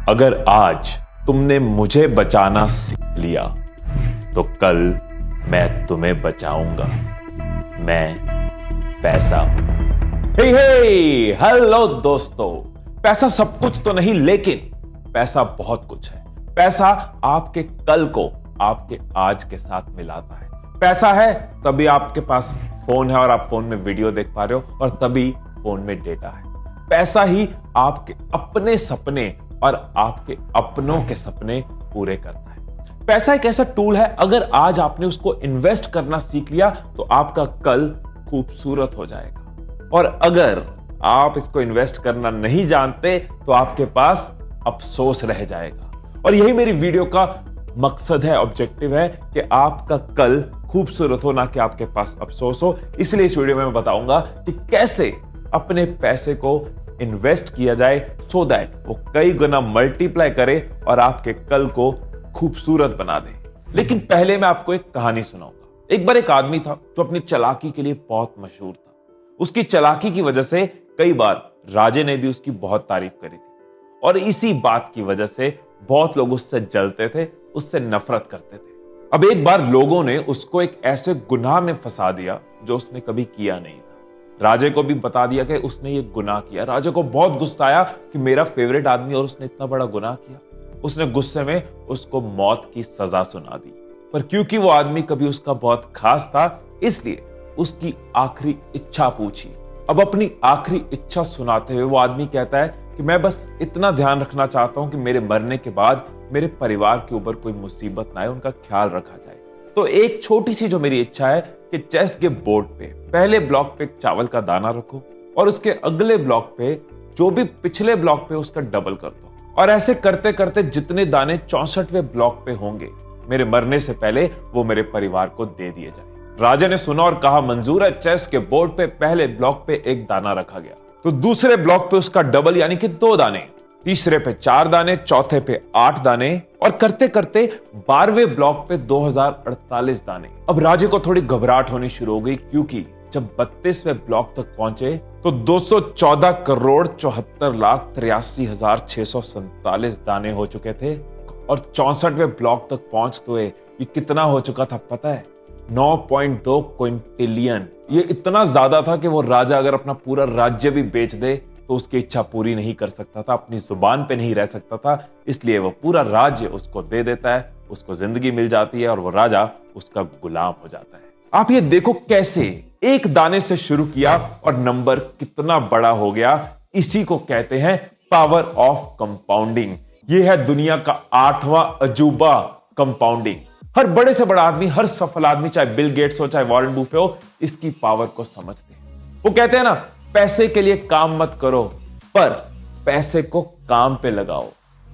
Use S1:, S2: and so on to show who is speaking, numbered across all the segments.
S1: अगर आज तुमने मुझे बचाना सीख लिया तो कल मैं तुम्हें बचाऊंगा। मैं पैसा हूं। हेलो दोस्तों, पैसा सब कुछ तो नहीं, लेकिन पैसा बहुत कुछ है। पैसा आपके कल को आपके आज के साथ मिलाता है। पैसा है तभी आपके पास फोन है और आप फोन में वीडियो देख पा रहे हो, और तभी फोन में डेटा है। पैसा ही आपके अपने सपने और आपके अपनों के सपने पूरे करता है। पैसा एक ऐसा टूल है, अगर आज आपने उसको इन्वेस्ट करना सीख लिया तो आपका कल खूबसूरत हो जाएगा, और अगर आप इसको इन्वेस्ट करना नहीं जानते तो आपके पास अफसोस रह जाएगा। और यही मेरी वीडियो का मकसद है, ऑब्जेक्टिव है कि आपका कल खूबसूरत हो, ना कि आपके पास अफसोस हो। इसलिए इस वीडियो में मैं बताऊंगा कि कैसे अपने पैसे को इन्वेस्ट किया जाए सो दैट वो कई गुना मल्टीप्लाई करे और आपके कल को खूबसूरत बना दे। लेकिन पहले मैं आपको एक कहानी सुनाऊंगा। एक बार एक आदमी था जो अपनी चालाकी के लिए बहुत मशहूर था। उसकी चालाकी की वजह से कई बार राजे ने भी उसकी बहुत तारीफ करी थी, और इसी बात की वजह से बहुत लोग उससे जलते थे, उससे नफरत करते थे। अब एक बार लोगों ने उसको एक ऐसे गुनाह में फंसा दिया जो उसने कभी किया नहीं था। राजे को भी बता दिया कि उसने ये गुनाह किया। राजे को बहुत गुस्सा आया कि मेरा फेवरेट आदमी और उसने इतना बड़ा गुनाह किया। उसने गुस्से में उसको मौत की सजा सुना दी, पर क्योंकि वो आदमी कभी उसका बहुत खास था, इसलिए उसकी आखिरी इच्छा पूछी। अब अपनी आखिरी इच्छा सुनाते हुए वो आदमी कहता है कि मैं बस इतना ध्यान रखना चाहता हूं कि मेरे मरने के बाद मेरे परिवार के ऊपर कोई मुसीबत ना आए, उनका ख्याल रखा जाए। तो एक छोटी सी जो मेरी इच्छा है कि चेस के बोर्ड पे पहले ब्लॉक पे चावल का दाना रखो, और उसके अगले ब्लॉक पे जो भी पिछले ब्लॉक पे उसका डबल कर दो, और ऐसे करते करते जितने दाने 64वें ब्लॉक पे होंगे, मेरे मरने से पहले वो मेरे परिवार को दे दिए जाए। राजा ने सुना और कहा मंजूर है। चेस के बोर्ड पे पहले ब्लॉक पे एक दाना रखा गया, तो दूसरे ब्लॉक पे उसका डबल यानी कि 2 दाने, तीसरे पे 4 दाने, चौथे पे 8 दाने, और करते करते 12वें ब्लॉक पे 2048 दाने। अब राजे को थोड़ी घबराहट होनी शुरू हो गई, क्योंकि जब 32वें ब्लॉक तक पहुंचे तो 214 करोड़ 74 लाख 83,647 दाने हो चुके थे, और 64वें ब्लॉक तक पहुंचते ये कितना हो चुका था पता है? 9.2 क्विंटिलियन। ये इतना ज्यादा था कि वो राजा अगर अपना पूरा राज्य भी बेच दे तो उसकी इच्छा पूरी नहीं कर सकता था, अपनी जुबान पे नहीं रह सकता था। इसलिए वो पूरा राज्य उसको दे देता है, उसको जिंदगी मिल जाती है और वो राजा उसका गुलाम हो जाता है। आप ये देखो कैसे एक दाने से शुरू किया और नंबर कितना बड़ा हो गया। इसी को कहते हैं पावर ऑफ कंपाउंडिंग। ये है दुनिया का 8वां अजूबा, कंपाउंडिंग। हर बड़े से बड़ा आदमी, हर सफल आदमी, चाहे बिल गेट्स हो चाहे वॉरेन बुफे हो, इसकी पावर को समझते हैं। वो कहते हैं ना, पैसे के लिए काम मत करो पर पैसे को काम पे लगाओ।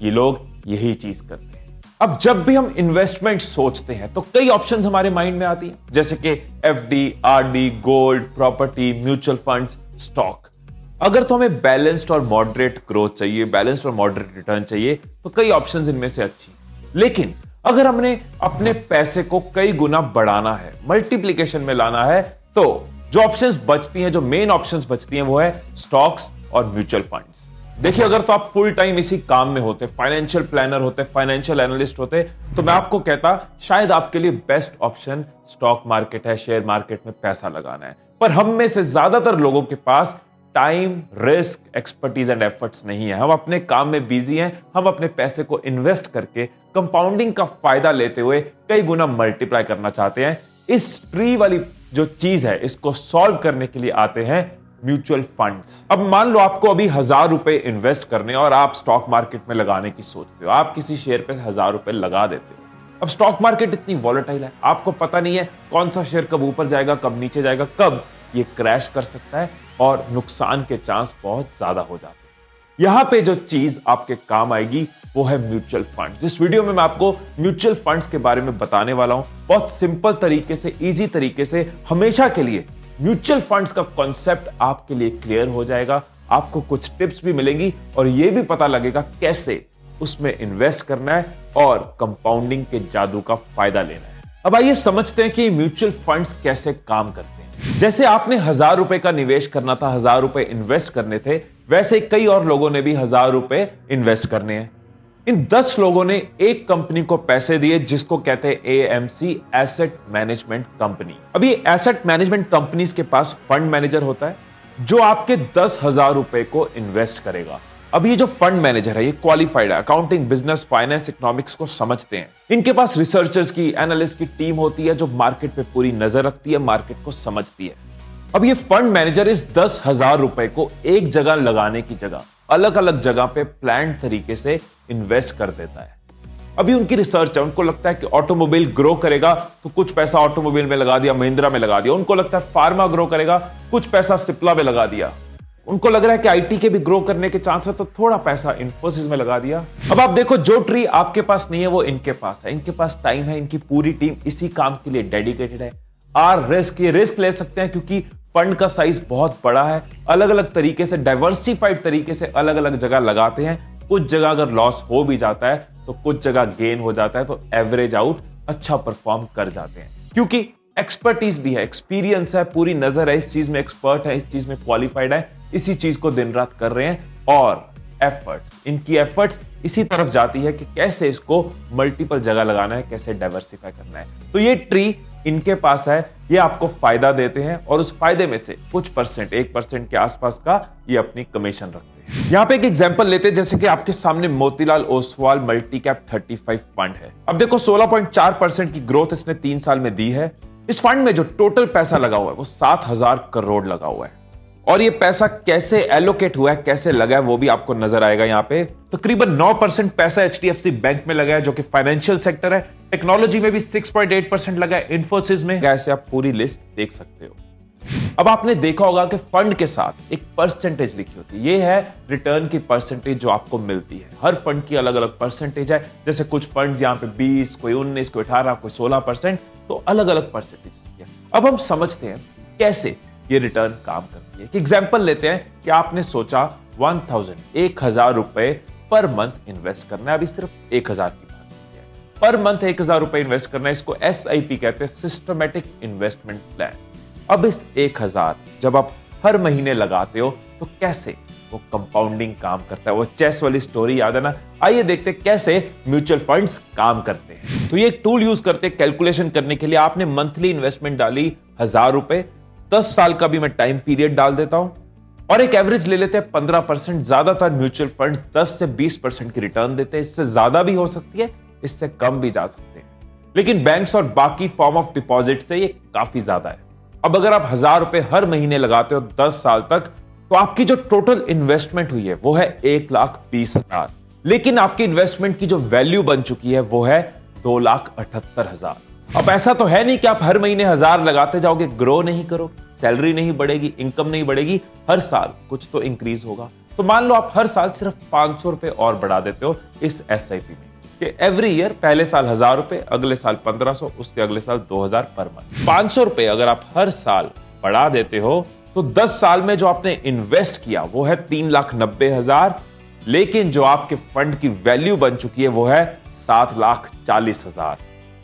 S1: ये लोग यही चीज करते हैं। अब जब भी हम इन्वेस्टमेंट सोचते हैं तो कई ऑप्शंस हमारे माइंड में आती हैं, जैसे कि FD, RD, gold, property, mutual funds, stock. अगर तो हमें बैलेंस्ड और मॉडरेट ग्रोथ चाहिए, बैलेंस्ड और मॉडरेट रिटर्न चाहिए, तो कई ऑप्शंस इनमें से अच्छी। लेकिन अगर हमने अपने पैसे को कई गुना बढ़ाना है, मल्टीप्लिकेशन में लाना है, तो जो ऑप्शंस बचती हैं, जो मेन ऑप्शंस बचती हैं, वो है स्टॉक्स और म्यूचुअल फंड्स। देखिए, अगर तो आप फुल टाइम इसी काम में होते, फाइनेंशियल प्लानर होते, फाइनेंशियल एनालिस्ट होते, तो मैं आपको कहता शायद आपके लिए बेस्ट ऑप्शन स्टॉक मार्केट है, शेयर मार्केट में पैसा लगाना है। पर हम में से ज्यादातर लोगों के पास time, risk, expertise and efforts नहीं है। हम अपने काम में बिजी हैं। हम अपने पैसे को इन्वेस्ट करके कंपाउंडिंग का फायदा लेते हुए कई गुना मल्टीप्लाई करना चाहते हैं। इस ट्री वाली जो चीज है, इसको सॉल्व करने के लिए आते हैं म्यूचुअल फंड्स। अब मान लो आपको अभी 1000 रुपए इन्वेस्ट करने और आप स्टॉक मार्केट में लगाने की सोचते हो। आप किसी शेयर पे 1000 रुपए लगा देते हो। अब स्टॉक मार्केट इतनी वॉलेटाइल है, आपको पता नहीं है कौन सा शेयर कब ऊपर जाएगा, कब नीचे जाएगा, कब ये क्रैश कर सकता है, और नुकसान के चांस बहुत ज्यादा हो जाते हैं। यहां पे जो चीज आपके काम आएगी वो है म्यूचुअल फंड्स। इस वीडियो में मैं आपको म्यूचुअल फंड्स के बारे में बताने वाला हूं। बहुत सिंपल तरीके से, इजी तरीके से, हमेशा के लिए म्यूचुअल फंड्स का कॉन्सेप्ट आपके लिए क्लियर हो जाएगा। आपको कुछ टिप्स भी मिलेंगी और यह भी पता लगेगा कैसे उसमें इन्वेस्ट करना है और कंपाउंडिंग के जादू का फायदा लेना है। अब आइए समझते हैं कि म्यूचुअल फंड्स कैसे काम करते हैं। जैसे आपने 1000 रुपए का निवेश करना था, 1000 रुपए इन्वेस्ट करने थे, वैसे कई और लोगों ने भी 1000 रुपए इन्वेस्ट करने हैं। इन 10 लोगों ने एक कंपनी को पैसे दिए जिसको कहते हैं AMC, एसेट मैनेजमेंट कंपनी। अभी एसेट मैनेजमेंट कंपनीज के पास फंड मैनेजर होता है जो आपके 10,000 रुपए को इन्वेस्ट करेगा। अब ये जो फंड मैनेजर है ये क्वालिफाइड है, अकाउंटिंग, बिजनेस, फाइनेंस, इकोनॉमिक्स को समझते हैं। इनके पास रिसर्चर्स की, एनालिस्ट की टीम होती है जो मार्केट पे पूरी नजर रखती है, मार्केट को समझती है। अब ये फंड मैनेजर इस 10,000 रुपए को एक जगह लगाने की जगह अलग अलग जगह पे प्लान तरीके से इन्वेस्ट कर देता है। अभी उनकी रिसर्च है, उनको लगता है कि ऑटोमोबाइल ग्रो करेगा तो कुछ पैसा ऑटोमोबाइल में लगा दिया, महिंद्रा में लगा दिया। उनको लगता है फार्मा ग्रो करेगा, कुछ पैसा सिप्ला में लगा दिया। उनको लग रहा है कि आईटी के भी ग्रो करने के चांस है तो थोड़ा पैसा इंफोसिस में लगा दिया। अब आप देखो, जो ट्री आपके पास नहीं है वो इनके पास है। इनके पास टाइम है, इनकी पूरी टीम इसी काम के लिए डेडिकेटेड है। ये रिस्क ले सकते हैं क्योंकि फंड का साइज बहुत बड़ा है। अलग अलग तरीके से, डाइवर्सिफाइड तरीके से अलग अलग जगह लगाते हैं। कुछ जगह अगर लॉस हो भी जाता है तो कुछ जगह गेन हो जाता है, तो एवरेज आउट अच्छा परफॉर्म कर जाते हैं क्योंकि एक्सपर्टीज भी है, एक्सपीरियंस है, पूरी नजर है, इस चीज में एक्सपर्ट है, इस चीज में क्वालिफाइड है, इसी चीज को दिन रात कर रहे हैं। और इनकी एफर्ट्स इसी तरफ जाती है कि कैसे इसको मल्टीपल जगह लगाना है, कैसे डाइवर्सिफाई करना है। तो ये ट्री इनके पास है, ये आपको फायदा देते हैं और उस फायदे में से कुछ परसेंट, 1% के आसपास का ये अपनी कमीशन रखते हैं। यहां पे एक एग्जांपल लेते हैं, जैसे कि आपके सामने Motilal Oswal multi cap 35 fund है। अब देखो 16.4% की ग्रोथ इसने 3 साल में दी है। इस फंड में जो टोटल पैसा लगा हुआ है वो 7,000 करोड़ लगा हुआ है। और ये पैसा कैसे एलोकेट हुआ है, कैसे लगा है, वो भी आपको नजर आएगा। यहाँ पे तकरीबन 9% पैसा HDFC बैंक में लगा है जो कि फाइनेंशियल सेक्टर है। टेक्नोलॉजी में भी 6.8% लगा है, इंफोसिस में। ऐसे आप पूरी लिस्ट देख सकते हो। अब आपने देखा होगा कि फंड के साथ एक परसेंटेज लिखी होती है। ये है रिटर्न की परसेंटेज जो आपको मिलती है। हर फंड की अलग अलग परसेंटेज है। जैसे कुछ फंड यहाँ पे 20, कोई 19, कोई 18, कोई 16%, तो अलग अलग परसेंटेज है। अब हम समझते हैं कैसे ये रिटर्न काम करती है। एक एग्जांपल लेते हैं कि आपने सोचा 1,000 रुपए पर मंथ इन्वेस्ट करना है। अभी सिर्फ 1,000 की बात की है। पर मंथ 1,000 रुपए इन्वेस्ट करना है, इसको SIP कहते हैं, सिस्टमैटिक इन्वेस्टमेंट प्लान। अब इस 1,000 जब आप हर महीने लगाते हो तो कैसे वो कंपाउंडिंग काम करता है। वो चेस वाली स्टोरी याद है ना? आइए देखते हैं कैसे म्यूचुअल फंड्स काम करते हैं। तो ये एक टूल यूज करते हैं कैलकुलेशन करने के लिए। आपने मंथली इन्वेस्टमेंट डाली 1,000 रुपए, 10 साल का भी मैं टाइम पीरियड डाल देता हूं और एक एवरेज ले लेते हैं 15%। ज्यादातर म्यूचुअल फंड्स 10 से 20% की रिटर्न देते हैं। इससे ज्यादा भी हो सकती है, इससे कम भी जा सकते हैं, लेकिन बैंक्स और बाकी फॉर्म ऑफ डिपॉजिट से ये काफी ज्यादा है। अब अगर आप 1,000 रुपए हर महीने लगाते हो 10 साल तक, तो आपकी जो टोटल इन्वेस्टमेंट हुई है वो है 1,20,000, लेकिन आपकी इन्वेस्टमेंट की जो वैल्यू बन चुकी है वो है 2,78,000। अब ऐसा तो है नहीं कि आप हर महीने 1,000 लगाते जाओगे, ग्रो नहीं करोगे, सैलरी नहीं बढ़ेगी, इनकम नहीं बढ़ेगी, हर साल कुछ तो इंक्रीज होगा। तो मान लो आप हर साल सिर्फ 500 रुपए और बढ़ा देते हो इस SIP में, कि एवरी ईयर पहले साल 1,000 रुपए, अगले साल 1,500, उसके अगले साल 2,000 पर मंथ। 500 रुपए अगर आप हर साल बढ़ा देते हो तो 10 साल में जो आपने इन्वेस्ट किया वो है 3,90,000, लेकिन जो आपके फंड की वैल्यू बन चुकी है वो है 7,40,000।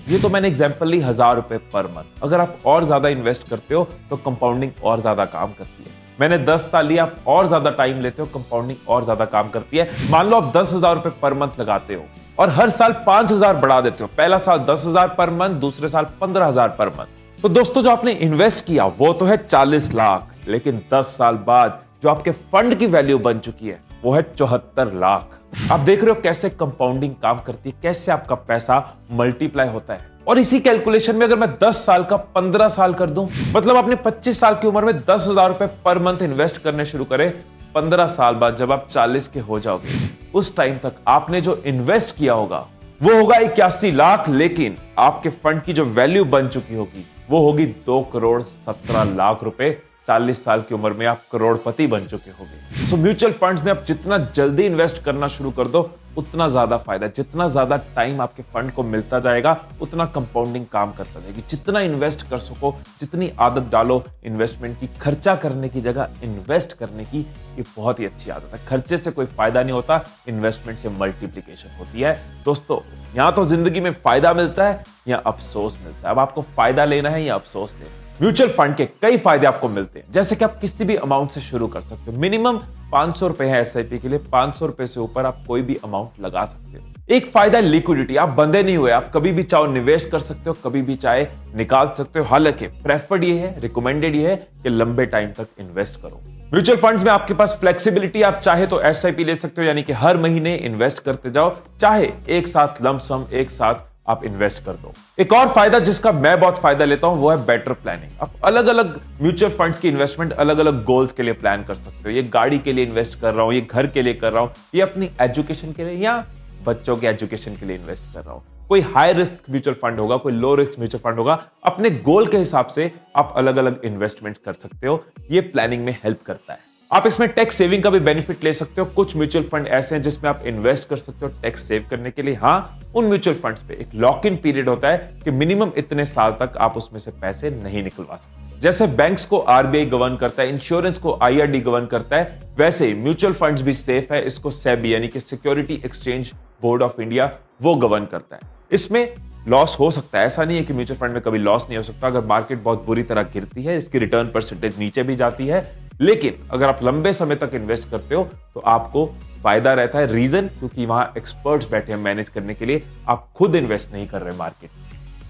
S1: ये तो मैंने एग्जांपल ली 1,000 रुपए पर मंथ। अगर आप और ज्यादा इन्वेस्ट करते हो तो कंपाउंडिंग और ज्यादा काम करती है। मैंने 10 साल लिया, आप और ज्यादा टाइम लेते हो, कंपाउंडिंग और ज्यादा काम करती है। मान लो आप 10,000 रुपए पर मंथ लगाते हो और हर साल 5,000 बढ़ा देते हो। पहला साल 10,000 पर मंथ, दूसरे साल 15,000 पर मंथ। तो दोस्तों जो आपने इन्वेस्ट किया वो तो है 40 लाख, लेकिन 10 साल बाद जो आपके फंड की वैल्यू बन चुकी है वो है 74 लाख। आप देख रहे हो कैसे कंपाउंडिंग काम करती है, कैसे आपका पैसा मल्टीप्लाई होता है। और इसी कैलकुलेशन में अगर मैं 10 साल का 15 साल कर दूं, मतलब आपने 25 साल की उम्र में 10,000 रुपए पर मंथ इन्वेस्ट करने शुरू करें, 15 साल बाद जब आप 40 के हो जाओगे, उस टाइम तक आपने जो इन्वेस्ट किया होगा वो होगा 81 लाख, लेकिन आपके फंड की जो वैल्यू बन चुकी होगी वो होगी 2,17,00,000 रुपए। 40 साल की उम्र में आप करोड़पति बन चुके होंगे। सो म्यूचुअल फंड्स में आप जितना जल्दी इन्वेस्ट करना शुरू कर दो उतना ज्यादा फायदा। जितना ज्यादा टाइम आपके फंड को मिलता जाएगा उतना कंपाउंडिंग काम करता जाएगी। जितना इन्वेस्ट कर सको, जितनी आदत डालो इन्वेस्टमेंट की, खर्चा करने की जगह इन्वेस्ट करने की, ये बहुत ही अच्छी आदत है। खर्चे से कोई फायदा नहीं होता, इन्वेस्टमेंट से मल्टीप्लिकेशन होती है। दोस्तों यहां तो जिंदगी में फायदा मिलता है या अफसोस मिलता है। अब आपको फायदा लेना है या अफसोस लेना है। म्यूचुअल फंड के कई फायदे आपको मिलते हैं, जैसे कि आप किसी भी अमाउंट से शुरू कर सकते हो। मिनिमम 500 रुपए है SIP के लिए, 500 रुपए से ऊपर आप कोई भी अमाउंट लगा सकते हो। एक फायदा लिक्विडिटी, आप बंधे नहीं हुए, आप कभी भी चाहो निवेश कर सकते हो, कभी भी चाहे निकाल सकते हो। हालांकि प्रेफर्ड ये है, रिकमेंडेड ये है कि लंबे टाइम तक इन्वेस्ट करो। म्यूचुअल फंड्स में आपके पास फ्लेक्सिबिलिटी, आप चाहे तो एसआईपी ले सकते हो, यानी कि हर महीने इन्वेस्ट करते जाओ, चाहे एक साथ लंप सम एक साथ आप इन्वेस्ट कर दो। एक और फायदा जिसका मैं बहुत फायदा लेता हूं वो है बेटर प्लानिंग। आप अलग अलग म्यूचुअल फंड्स की इन्वेस्टमेंट अलग अलग गोल्स के लिए प्लान कर सकते हो। ये गाड़ी के लिए इन्वेस्ट कर रहा हूं, ये घर के लिए कर रहा हूं, ये अपनी एजुकेशन के लिए या बच्चों के एजुकेशन के लिए इन्वेस्ट कर रहा हूं। कोई हाई रिस्क म्यूचुअल फंड होगा, कोई लो रिस्क म्यूचुअल फंड होगा, अपने गोल के हिसाब से आप अलग अलग इन्वेस्टमेंट कर सकते हो। ये प्लानिंग में हेल्प करता है। आप इसमें टैक्स सेविंग का भी बेनिफिट ले सकते हो। कुछ म्यूचुअल फंड ऐसे हैं जिसमें आप इन्वेस्ट कर सकते हो टैक्स सेव करने के लिए। हाँ, उन म्यूचुअल फंड्स पे एक लॉक इन पीरियड होता है कि मिनिमम इतने साल तक आप उसमें से पैसे नहीं निकलवा सकते। जैसे बैंक्स को आरबीआई गवर्न करता है, इंश्योरेंस को आईआरडी गवर्न करता है, वैसे ही म्यूचुअल फंड्स भी सेफ है, इसको सेबी यानी कि security exchange board of India वो गवर्न करता है। इसमें लॉस हो सकता है, ऐसा नहीं है कि म्यूचुअल फंड में कभी लॉस नहीं हो सकता। अगर मार्केट बहुत बुरी तरह गिरती है, इसकी रिटर्न परसेंटेज नीचे भी जाती है, लेकिन अगर आप लंबे समय तक इन्वेस्ट करते हो तो आपको फायदा रहता है। रीजन क्योंकि वहां एक्सपर्ट्स बैठे हैं मैनेज करने के लिए, आप खुद इन्वेस्ट नहीं कर रहे मार्केट।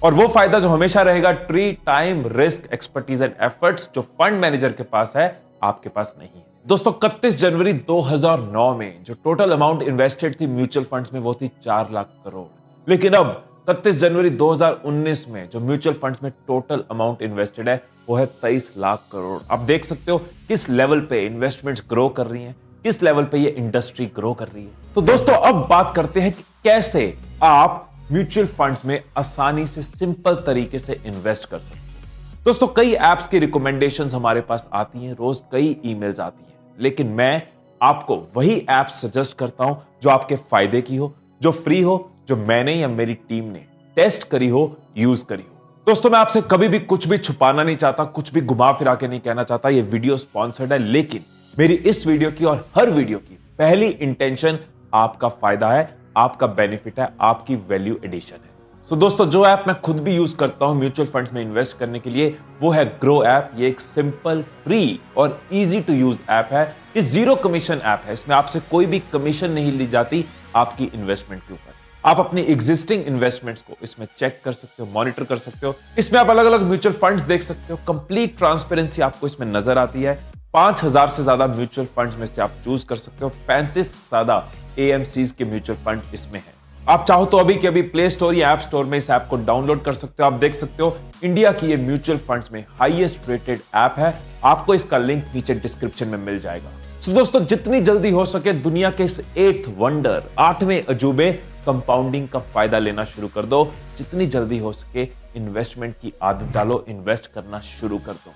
S1: और वो फायदा जो हमेशा रहेगा, tree time risk expertise and efforts, जो फंड मैनेजर के पास है आपके पास नहीं है। दोस्तों 31 जनवरी 2009 में जो टोटल अमाउंट इन्वेस्टेड थी म्यूचुअल फंड्स में वो थी 4 लाख करोड़। लेकिन अब 31 जनवरी 2019 में जो म्यूचुअल फंड्स में टोटल अमाउंट इन्वेस्टेड है वो है 23 लाख करोड़। आप देख सकते हो किस लेवल पे इन्वेस्टमेंट्स ग्रो कर रही हैं, किस लेवल पे ये इंडस्ट्री ग्रो कर रही है। तो दोस्तों अब बात करते हैं कि कैसे आप म्यूचुअल फंड्स में आसानी से सिंपल तरीके से इन्वेस्ट कर सकते हैं। दोस्तों कई एप्स की रिकमेंडेशंस हमारे पास आती हैं, रोज कई ईमेल्स आती हैं, लेकिन मैं आपको वही ऐप सजेस्ट करता हूं जो आपके फायदे की हो, जो फ्री हो, जो मैंने या मेरी टीम ने टेस्ट करी हो, यूज करी हो। दोस्तों मैं आपसे कभी भी कुछ भी छुपाना नहीं चाहता, कुछ भी घुमा फिरा के नहीं कहना चाहता। ये वीडियो स्पॉन्सर्ड है, लेकिन मेरी इस वीडियो की और हर वीडियो की पहली इंटेंशन आपका फायदा है, आपका बेनिफिट है, आपकी वैल्यू एडिशन है। सो दोस्तों जो ऐप मैं खुद भी यूज करता हूं म्यूचुअल फंड्स में इन्वेस्ट करने के लिए वो है ग्रो ऐप। ये एक सिंपल, फ्री और इजी टू यूज ऐप है। ये जीरो कमीशन ऐप है, इसमें आपसे कोई भी कमीशन नहीं ली जाती आपकी इन्वेस्टमेंट के ऊपर। आप अपनी एग्जिस्टिंग इन्वेस्टमेंट्स को इसमें चेक कर सकते हो, मॉनिटर कर सकते हो। इसमें आप अलग अलग म्यूचुअल फंड्स देख सकते हो, कंप्लीट ट्रांसपेरेंसी आपको इसमें नजर आती है। 5000 से ज्यादा म्यूचुअल फंड्स में से आप चूज कर सकते हो। 35 से ज्यादा एएमसीज के म्यूचुअल फंड्स इसमें है। आप चाहो तो अभी के अभी प्ले स्टोर या ऐप स्टोर में इस ऐप को डाउनलोड कर सकते हो। आप देख सकते हो इंडिया की ये म्यूचुअल फंड्स में हाईएस्ट रेटेड ऐप है। आपको इसका लिंक नीचे डिस्क्रिप्शन में मिल जाएगा। सो दोस्तों जितनी जल्दी हो सके दुनिया के इस 8th वंडर, 8वें अजूबे कंपाउंडिंग का फायदा लेना शुरू कर दो। जितनी जल्दी हो सके इन्वेस्टमेंट की आदत डालो, इन्वेस्ट करना शुरू कर दो,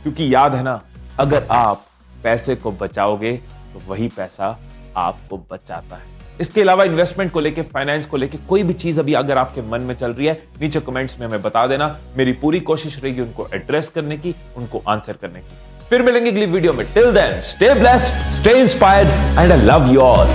S1: क्योंकि याद है ना, अगर आप पैसे को बचाओगे तो वही पैसा आपको बचाता है। इसके अलावा इन्वेस्टमेंट को लेके, फाइनेंस को लेके कोई भी चीज अभी अगर आपके मन में चल रही है, नीचे कमेंट्स में हमें बता देना। मेरी पूरी कोशिश रहेगी उनको एड्रेस करने की, उनको आंसर करने की। फिर मिलेंगे अगली वीडियो में। Till then stay blessed, stay inspired and I love you all.